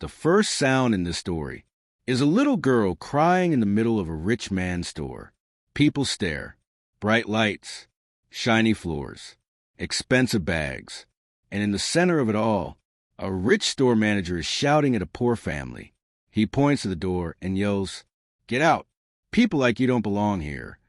The first sound in this story is a little girl crying in the middle of a rich man's store. People stare. Bright lights, shiny floors, expensive bags. And in the center of it all, a rich store manager is shouting at a poor family. He points to the door and yells, "Get out! People like you don't belong here."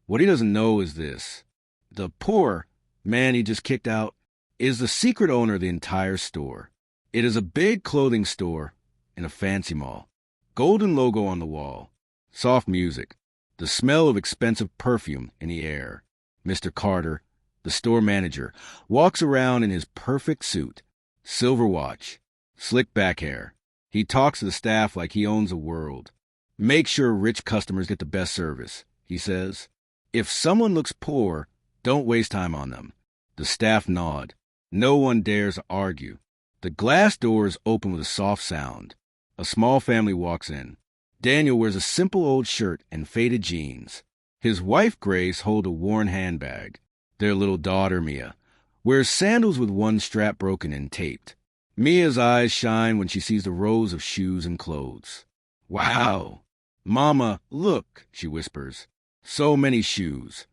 What he doesn't know is this. The poor man he just kicked out is the secret owner of the entire store. It is a big clothing store in a fancy mall. Golden logo on the wall. Soft music. The smell of expensive perfume in the air. Mr. Carter, the store manager, walks around in his perfect suit. Silver watch. Slick back hair. He talks to the staff like he owns the world. "Make sure rich customers get the best service," he says. "If someone looks poor, don't waste time on them." The staff nod. No one dares argue. The glass doors open with a soft sound. A small family walks in. Daniel wears a simple old shirt and faded jeans. His wife, Grace, holds a worn handbag. Their little daughter, Mia, wears sandals with one strap broken and taped. Mia's eyes shine when she sees the rows of shoes and clothes. "Wow! Mama, look," she whispers. "So many shoes."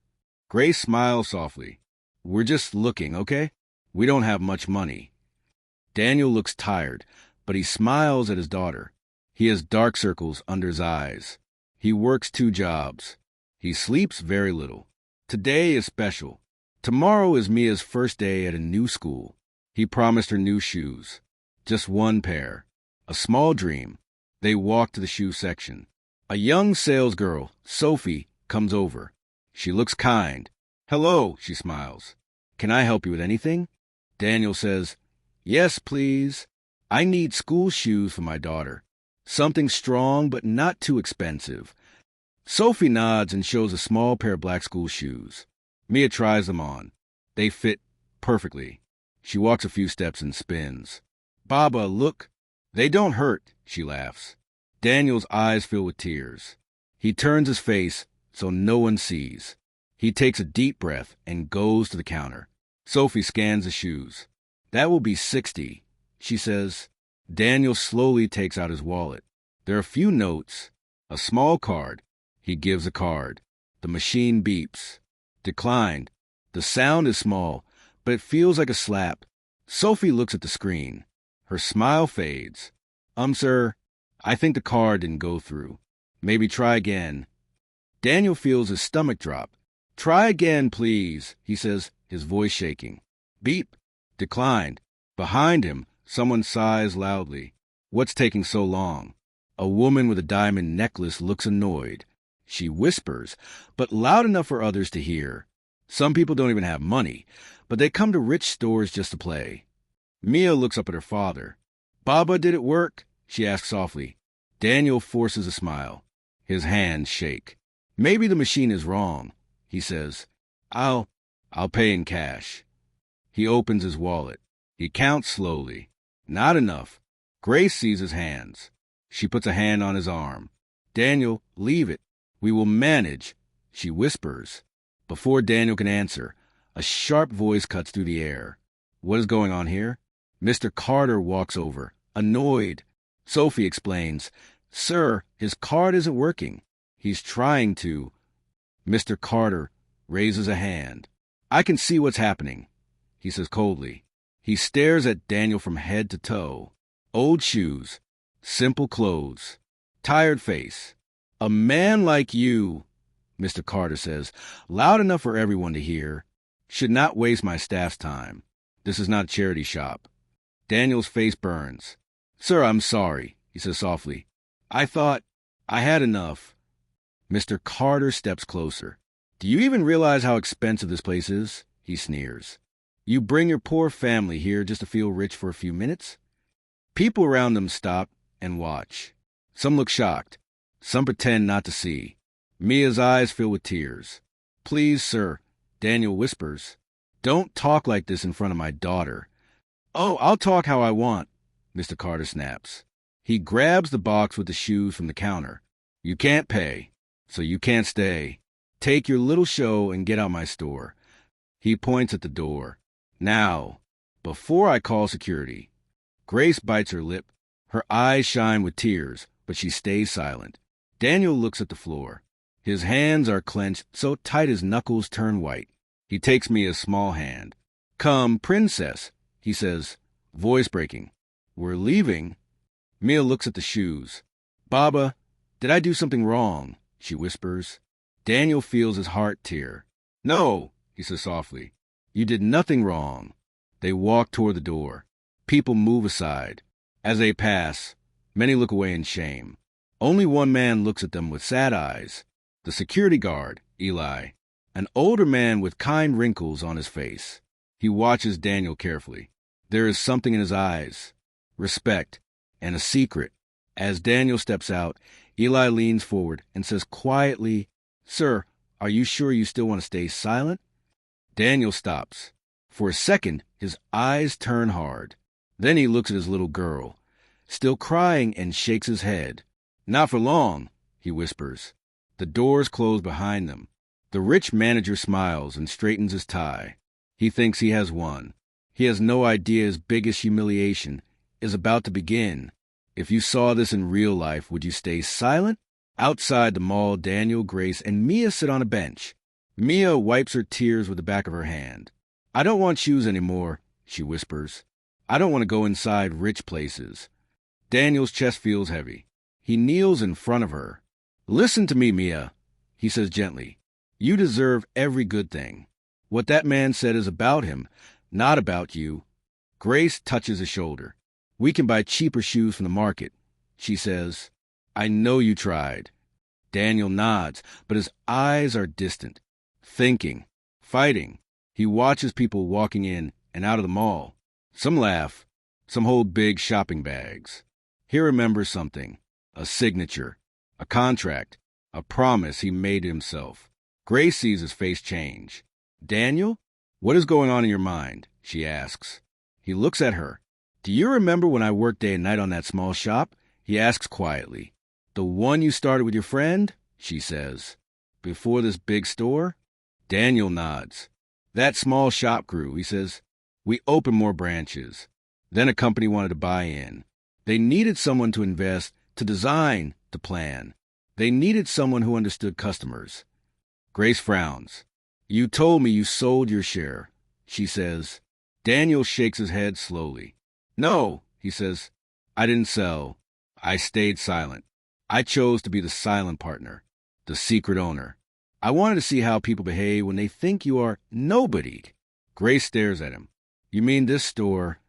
Grace smiles softly. "We're just looking, okay? We don't have much money." Daniel looks tired, but he smiles at his daughter. He has dark circles under his eyes. He works 2 jobs. He sleeps very little. Today is special. Tomorrow is Mia's first day at a new school. He promised her new shoes. Just 1 pair. A small dream. They walk to the shoe section. A young salesgirl, Sophie, comes over. She looks kind. "Hello," she smiles. "Can I help you with anything?" Daniel says, "Yes, please. I need school shoes for my daughter. Something strong but not too expensive." Sophie nods and shows a small pair of black school shoes. Mia tries them on. They fit perfectly. She walks a few steps and spins. "Baba, look. They don't hurt," she laughs. Daniel's eyes fill with tears. He turns his face so no one sees. He takes a deep breath and goes to the counter. Sophie scans the shoes. "That will be 60, she says. Daniel slowly takes out his wallet. There are a few notes, a small card. He gives a card. The machine beeps. Declined. The sound is small, but it feels like a slap. Sophie looks at the screen. Her smile fades. Sir, I think the card didn't go through. Maybe try again." Daniel feels his stomach drop. "Try again, please," he says, his voice shaking. Beep. Declined. Behind him, someone sighs loudly. "What's taking so long?" A woman with a diamond necklace looks annoyed. She whispers, but loud enough for others to hear. Some people don't even have money, but they come to rich stores just to play. Mia looks up at her father. "Baba, did it work?" she asks softly. Daniel forces a smile. His hands shake. "Maybe the machine is wrong," he says. I'll pay in cash." He opens his wallet. He counts slowly. Not enough. Grace sees his hands. She puts a hand on his arm. "Daniel, leave it. We will manage," she whispers. Before Daniel can answer, a sharp voice cuts through the air. What is going on here? Mr. Carter walks over, annoyed. Sophie explains, "Sir, his card isn't working. He's trying to." Mr. Carter raises a hand. "I can see what's happening," he says coldly. He stares at Daniel from head to toe. Old shoes, simple clothes, tired face. "A man like you," Mr. Carter says, loud enough for everyone to hear, "should not waste my staff's time. This is not a charity shop." Daniel's face burns. "Sir, I'm sorry," he says softly. "I thought I had enough." Mr. Carter steps closer. "Do you even realize how expensive this place is?" he sneers. "You bring your poor family here just to feel rich for a few minutes?" People around them stop and watch. Some look shocked. Some pretend not to see. Mia's eyes fill with tears. "Please, sir," Daniel whispers. "Don't talk like this in front of my daughter." "Oh, I'll talk how I want," Mr. Carter snaps. He grabs the box with the shoes from the counter. "You can't pay, so you can't stay. Take your little show and get out my store." He points at the door. "Now, before I call security." Grace bites her lip. Her eyes shine with tears, but she stays silent. Daniel looks at the floor. His hands are clenched so tight his knuckles turn white. He takes Mia's small hand. "Come, princess," he says, voice breaking. "We're leaving." Mia looks at the shoes. "Baba, did I do something wrong?" she whispers. Daniel feels his heart tear. "No," he says softly. "You did nothing wrong." They walk toward the door. People move aside. As they pass, many look away in shame. Only one man looks at them with sad eyes. The security guard, Eli. An older man with kind wrinkles on his face. He watches Daniel carefully. There is something in his eyes. Respect. And a secret. As Daniel steps out, Eli leans forward and says quietly, "Sir, are you sure you still want to stay silent?" Daniel stops. For a second, his eyes turn hard. Then he looks at his little girl, still crying, and shakes his head. "Not for long," he whispers. The doors close behind them. The rich manager smiles and straightens his tie. He thinks he has won. He has no idea his biggest humiliation is about to begin. If you saw this in real life, would you stay silent? Outside the mall, Daniel, Grace, and Mia sit on a bench. Mia wipes her tears with the back of her hand. "I don't want shoes anymore," she whispers. "I don't want to go inside rich places." Daniel's chest feels heavy. He kneels in front of her. "Listen to me, Mia," he says gently. "You deserve every good thing. What that man said is about him, not about you." Grace touches his shoulder. "We can buy cheaper shoes from the market," she says. "I know you tried." Daniel nods, but his eyes are distant, thinking, fighting. He watches people walking in and out of the mall. Some laugh. Some hold big shopping bags. He remembers something. A signature. A contract. A promise he made to himself. Grace sees his face change. "Daniel, what is going on in your mind?" she asks. He looks at her. "Do you remember when I worked day and night on that small shop?" he asks quietly. "The one you started with your friend?" she says. "Before this big store?" Daniel nods. "That small shop grew," he says. "We opened more branches. Then a company wanted to buy in. They needed someone to invest, to design, to plan. They needed someone who understood customers." Grace frowns. "You told me you sold your share," she says. Daniel shakes his head slowly. "No," he says. "I didn't sell. I stayed silent. I chose to be the silent partner, the secret owner. I wanted to see how people behave when they think you are nobody." Grace stares at him. "You mean this store?"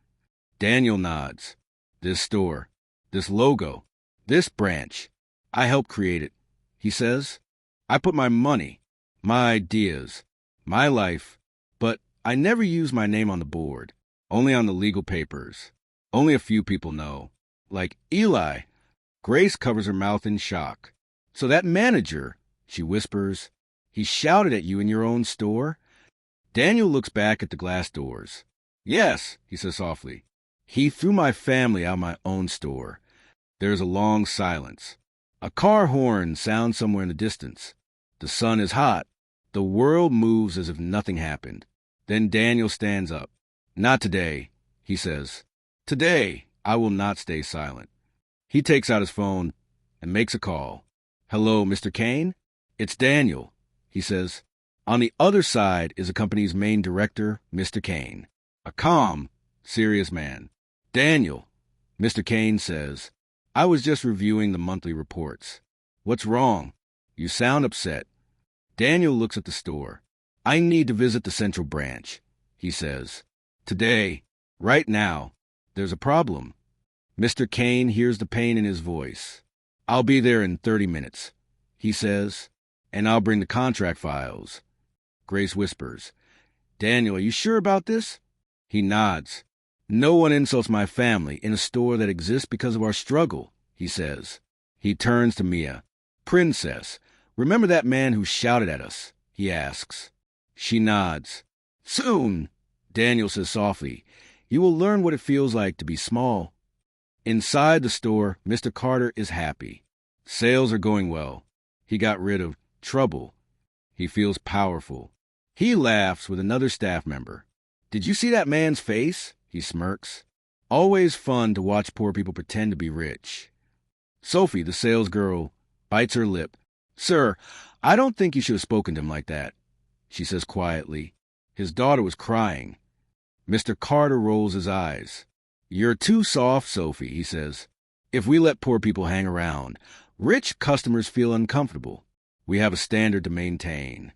Daniel nods. "This store. This logo. This branch. I helped create it," he says. "I put my money, my ideas, my life, but I never used my name on the board, only on the legal papers. Only a few people know. Like Eli." Grace covers her mouth in shock. "So that manager," she whispers, "he shouted at you in your own store?" Daniel looks back at the glass doors. "Yes," he says softly. "He threw my family out my own store." There's a long silence. A car horn sounds somewhere in the distance. The sun is hot. The world moves as if nothing happened. Then Daniel stands up. "Not today," he says. "Today, I will not stay silent." He takes out his phone and makes a call. "Hello, Mr. Kane? It's Daniel," he says. On the other side is the company's main director, Mr. Kane. A calm, serious man. "Daniel," Mr. Kane says, "I was just reviewing the monthly reports." "What's wrong? You sound upset." Daniel looks at the store. "I need to visit the central branch," he says. "Today, right now, there's a problem." Mr. Kane hears the pain in his voice. "I'll be there in 30 minutes, he says, "and I'll bring the contract files." Grace whispers, "Daniel, are you sure about this?" He nods. "No one insults my family in a store that exists because of our struggle," he says. He turns to Mia. "Princess, remember that man who shouted at us?" he asks. She nods. "Soon," Daniel says softly, "you will learn what it feels like to be small." Inside the store, Mr. Carter is happy. Sales are going well. He got rid of trouble. He feels powerful. He laughs with another staff member. "Did you see that man's face?" he smirks. Always fun to watch poor people pretend to be rich. Sophie, the salesgirl, bites her lip. Sir, I don't think you should have spoken to him like that, she says quietly. His daughter was crying. Mr. Carter rolls his eyes. You're too soft, Sophie, he says. If we let poor people hang around, rich customers feel uncomfortable. We have a standard to maintain.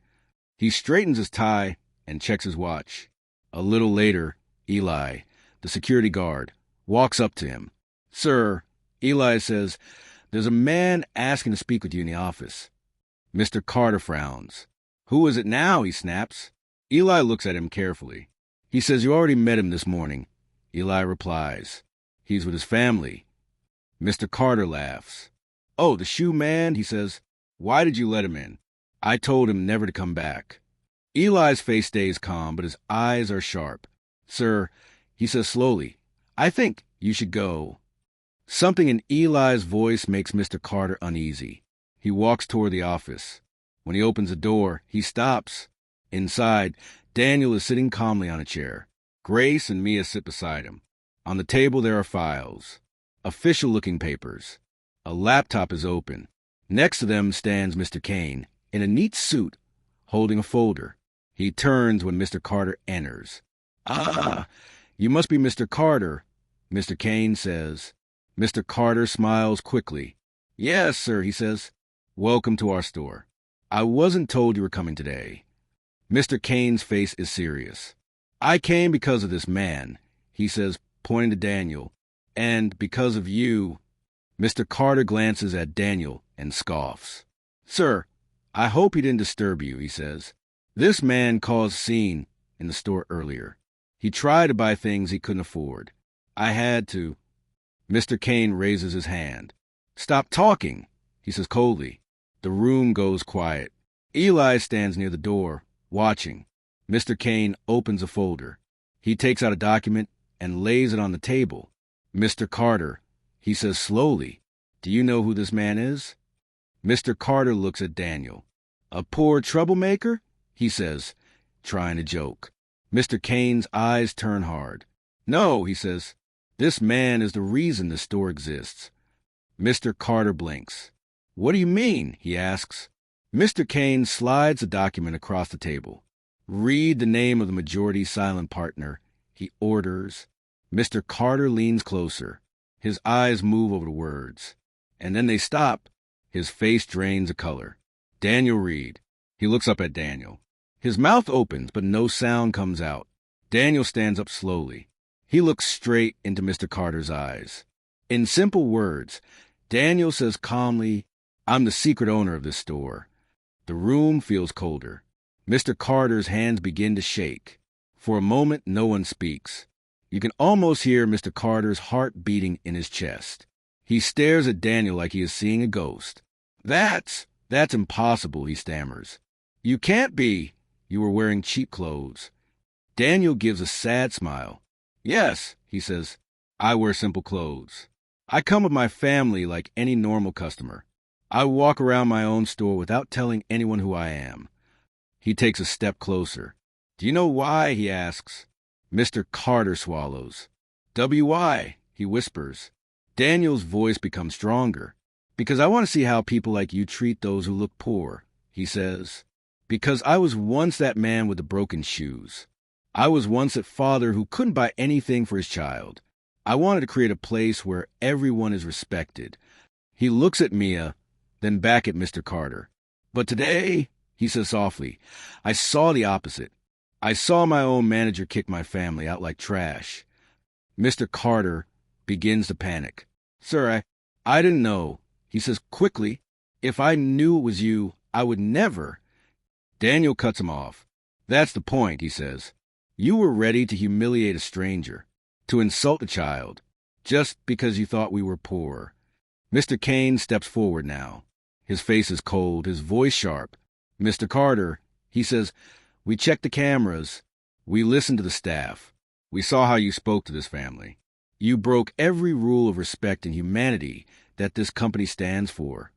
He straightens his tie and checks his watch. A little later, Eli, the security guard, walks up to him. Sir, Eli says, there's a man asking to speak with you in the office. Mr. Carter frowns. Who is it now? He snaps. Eli looks at him carefully. He says you already met him this morning. Eli replies. He's with his family. Mr. Carter laughs. Oh, the shoe man, he says. Why did you let him in? I told him never to come back. Eli's face stays calm, but his eyes are sharp. Sir, he says slowly, I think you should go. Something in Eli's voice makes Mr. Carter uneasy. He walks toward the office. When he opens the door, he stops. Inside, Daniel is sitting calmly on a chair. Grace and Mia sit beside him. On the table there are files, official-looking papers. A laptop is open. Next to them stands Mr. Kane, in a neat suit, holding a folder. He turns when Mr. Carter enters. Ah, you must be Mr. Carter, Mr. Kane says. Mr. Carter smiles quickly. Yes, sir, he says. Welcome to our store. I wasn't told you were coming today. Mr. Kane's face is serious. I came because of this man, he says, pointing to Daniel. And because of you. Mr. Carter glances at Daniel and scoffs. Sir, I hope he didn't disturb you, he says. This man caused a scene in the store earlier. He tried to buy things he couldn't afford. I had to. Mr. Kane raises his hand. Stop talking, he says coldly. The room goes quiet. Eli stands near the door, watching. Mr. Kane opens a folder. He takes out a document and lays it on the table. Mr. Carter, he says slowly, do you know who this man is? Mr. Carter looks at Daniel. A poor troublemaker? He says, trying to joke. Mr. Kane's eyes turn hard. No, he says. This man is the reason the store exists. Mr. Carter blinks. What do you mean? He asks. Mr. Kane slides the document across the table. Read the name of the majority silent partner, he orders. Mr. Carter leans closer. His eyes move over the words. And then they stop. His face drains of color. Daniel Reed. He looks up at Daniel. His mouth opens, but no sound comes out. Daniel stands up slowly. He looks straight into Mr. Carter's eyes. In simple words, Daniel says calmly, I'm the secret owner of this store. The room feels colder. Mr. Carter's hands begin to shake. For a moment, no one speaks. You can almost hear Mr. Carter's heart beating in his chest. He stares at Daniel like he is seeing a ghost. That's impossible, he stammers. You can't be. You were wearing cheap clothes. Daniel gives a sad smile. Yes, he says, I wear simple clothes. I come with my family like any normal customer. I walk around my own store without telling anyone who I am. He takes a step closer. Do you know why? He asks. Mr. Carter swallows. W.Y., he whispers. Daniel's voice becomes stronger. Because I want to see how people like you treat those who look poor, he says. Because I was once that man with the broken shoes. I was once that father who couldn't buy anything for his child. I wanted to create a place where everyone is respected. He looks at Mia, then back at Mr. Carter. But today, he says softly, I saw the opposite. I saw my own manager kick my family out like trash. Mr. Carter begins to panic. Sir, I didn't know. He says quickly, if I knew it was you, I would never. Daniel cuts him off. That's the point, he says. You were ready to humiliate a stranger, to insult a child, just because you thought we were poor. Mr. Kane steps forward now. His face is cold, his voice sharp. Mr. Carter, he says, we checked the cameras. We listened to the staff. We saw how you spoke to this family. You broke every rule of respect and humanity that this company stands for.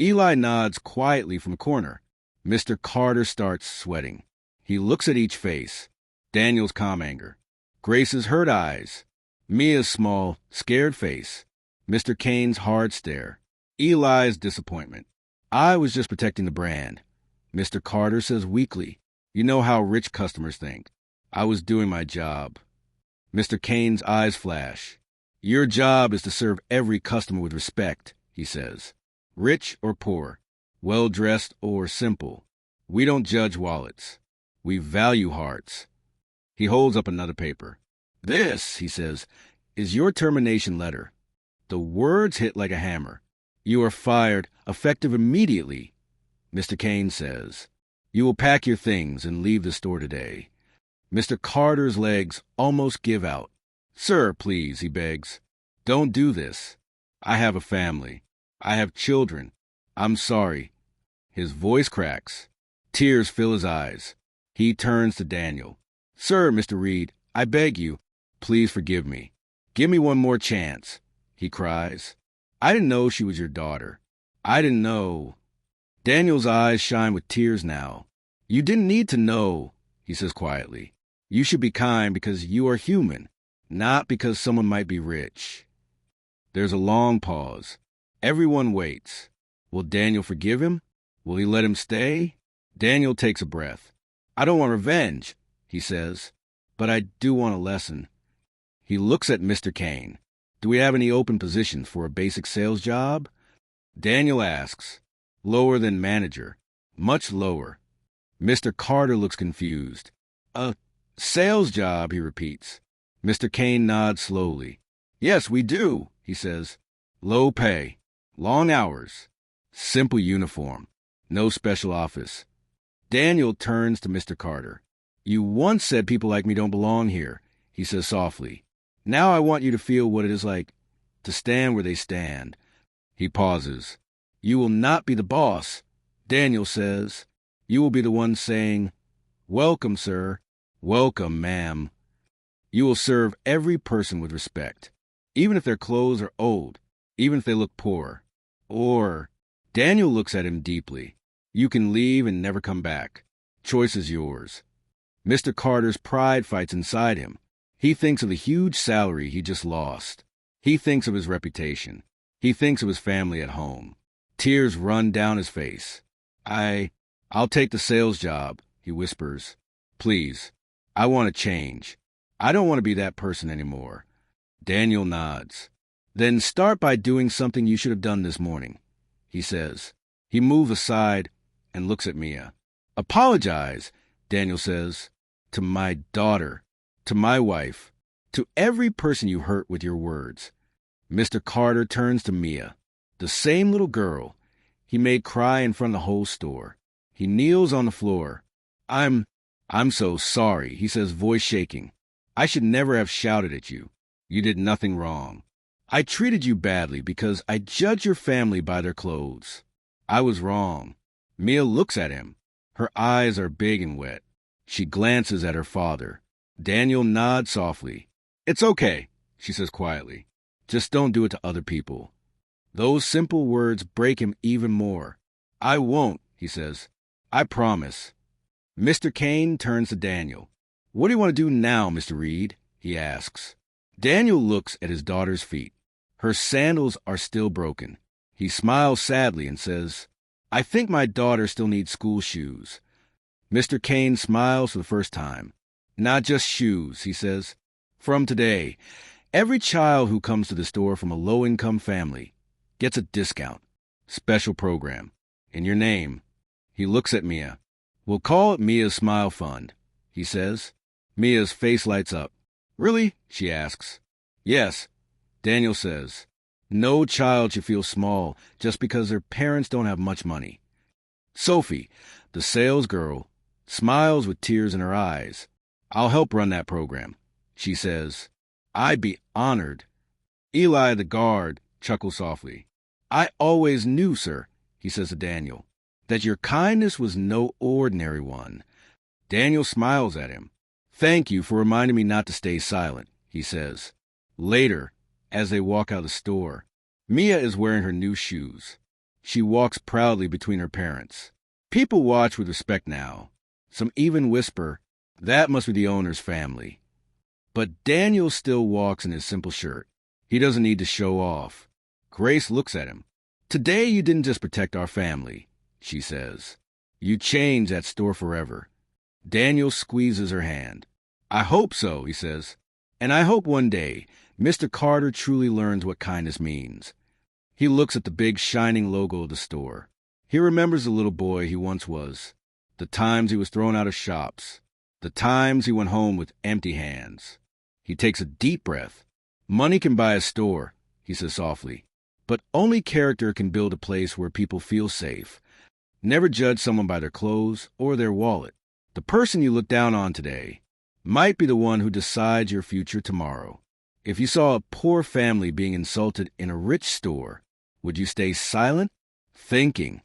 Eli nods quietly from a corner. Mr. Carter starts sweating. He looks at each face. Daniel's calm anger. Grace's hurt eyes. Mia's small, scared face. Mr. Kane's hard stare. Eli's disappointment. I was just protecting the brand. Mr. Carter says weakly, you know how rich customers think. I was doing my job. Mr. Kane's eyes flash. Your job is to serve every customer with respect, he says. Rich or poor, well-dressed or simple. We don't judge wallets. We value hearts. He holds up another paper. This, he says, is your termination letter. The words hit like a hammer. You are fired, effective immediately. Mr. Kane says, you will pack your things and leave the store today. Mr. Carter's legs almost give out. Sir, please, he begs. Don't do this. I have a family. I have children. I'm sorry. His voice cracks. Tears fill his eyes. He turns to Daniel. Sir, Mr. Reed, I beg you, please forgive me. Give me one more chance, he cries. I didn't know she was your daughter. I didn't know. Daniel's eyes shine with tears now. You didn't need to know, he says quietly. You should be kind because you are human, not because someone might be rich. There's a long pause. Everyone waits. Will Daniel forgive him? Will he let him stay? Daniel takes a breath. I don't want revenge, he says, but I do want a lesson. He looks at Mr. Kane. Do we have any open positions for a basic sales job? Daniel asks. Lower than manager. Much lower. Mr. Carter looks confused. A sales job, he repeats. Mr. Kane nods slowly. Yes, we do, he says. Low pay. Long hours. Simple uniform. No special office. Daniel turns to Mr. Carter. You once said people like me don't belong here, he says softly. Now I want you to feel what it is like to stand where they stand. He pauses. You will not be the boss, Daniel says. You will be the one saying, welcome, sir. Welcome, ma'am. You will serve every person with respect, even if their clothes are old, even if they look poor. Or, Daniel looks at him deeply. You can leave and never come back. Choice is yours. Mr. Carter's pride fights inside him. He thinks of the huge salary he just lost. He thinks of his reputation. He thinks of his family at home. Tears run down his face. I'll take the sales job, he whispers. Please, I want to change. I don't want to be that person anymore. Daniel nods. Then start by doing something you should have done this morning, he says. He moves aside and looks at Mia. Apologize, Daniel says, to my daughter, to my wife, to every person you hurt with your words. Mr. Carter turns to Mia, the same little girl he made cry in front of the whole store. He kneels on the floor. I'm so sorry, he says, voice shaking. I should never have shouted at you. You did nothing wrong. I treated you badly because I judge your family by their clothes. I was wrong. Mia looks at him. Her eyes are big and wet. She glances at her father. Daniel nods softly. It's okay, she says quietly. Just don't do it to other people. Those simple words break him even more. I won't, he says. I promise. Mr. Kane turns to Daniel. What do you want to do now, Mr. Reed? He asks. Daniel looks at his daughter's feet. Her sandals are still broken. He smiles sadly and says, I think my daughter still needs school shoes. Mr. Kane smiles for the first time. Not just shoes, he says. From today, every child who comes to the store from a low-income family gets a discount. Special program. In your name. He looks at Mia. We'll call it Mia's Smile Fund, he says. Mia's face lights up. Really? She asks. Yes, Daniel says. No child should feel small just because their parents don't have much money. Sophie, the sales girl, smiles with tears in her eyes. I'll help run that program, she says. I'd be honored. Eli, the guard, chuckles softly. I always knew, sir, he says to Daniel, that your kindness was no ordinary one. Daniel smiles at him. Thank you for reminding me not to stay silent, he says. Later, as they walk out of the store, Mia is wearing her new shoes. She walks proudly between her parents. People watch with respect now. Some even whisper, that must be the owner's family. But Daniel still walks in his simple shirt. He doesn't need to show off. Grace looks at him. "Today you didn't just protect our family," she says. "You changed that store forever." Daniel squeezes her hand. "I hope so," he says. "And I hope one day Mr. Carter truly learns what kindness means." He looks at the big shining logo of the store. He remembers the little boy he once was, the times he was thrown out of shops, the times he went home with empty hands. He takes a deep breath. "Money can buy a store," he says softly, "but only character can build a place where people feel safe. Never judge someone by their clothes or their wallet. The person you look down on today might be the one who decides your future tomorrow. If you saw a poor family being insulted in a rich store, would you stay silent, thinking,